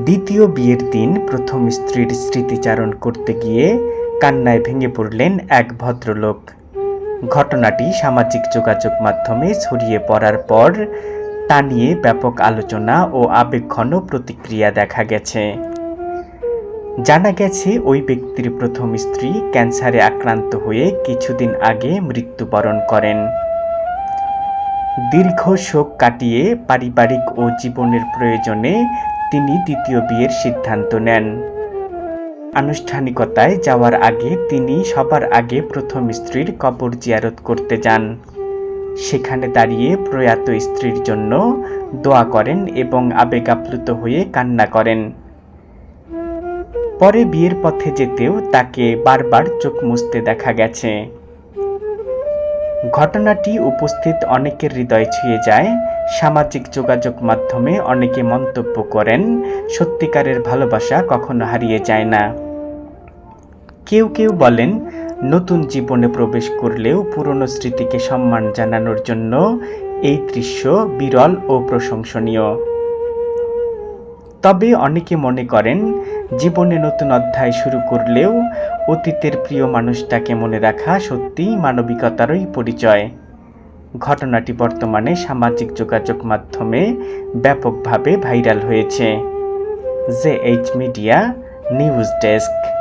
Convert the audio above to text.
দ্বিতীয় বিয়ের দিন প্রথম স্ত্রীর স্মৃতিচারণ করতে গিয়ে কান্নায় ভেঙে পড়লেন এক ভদ্রলোক। ঘটনাটি সামাজিক যোগাযোগ মাধ্যমে ছড়িয়ে পড়ার পর তা নিয়ে ব্যাপক আলোচনা ও আবেগঘন প্রতিক্রিয়া দেখা গেছে। জানা গেছে, ওই ব্যক্তির প্রথম স্ত্রী ক্যান্সারে আক্রান্ত হয়ে কিছুদিন আগে মৃত্যুবরণ করেন। দীর্ঘ শোক কাটিয়ে পারিবারিক ও জীবনের প্রয়োজনে তিনি দ্বিতীয় বিয়ের সিদ্ধান্ত নেন। আনুষ্ঠানিকতায় যাওয়ার আগে তিনি সবার আগে প্রথম স্ত্রীর কবর জিয়ারত করতে যান। সেখানে দাঁড়িয়ে প্রয়াত স্ত্রীর জন্য দোয়া করেন এবং আবেগাপ্লুত হয়ে কান্না করেন। পরে বিয়ের পথে যেতেও তাকে বারবার চোখ মুছতে দেখা গেছে। ঘটনাটি উপস্থিত অনেকের হৃদয় ছুঁয়ে যায়। সামাজিক যোগাযোগ মাধ্যমে অনেকে মন্তব্য করেন, সত্যিকারের ভালোবাসা কখনো হারিয়ে যায় না। কেউ কেউ বলেন, নতুন জীবনে প্রবেশ করলেও পুরনো স্মৃতিকে সম্মান জানানোর জন্য এই দৃশ্য বিরল ও প্রশংসনীয়। তবে অনেকে মনে করেন, জীবনে নতুন অধ্যায় শুরু করলেও অতীতের প্রিয় মানুষটাকে মনে রাখা সত্যিই মানবিকতারই পরিচয়। ঘটনাটি বর্তমানে সামাজিক যোগাযোগ মাধ্যমে ব্যাপকভাবে ভাইরাল হয়েছে। JH media news desk.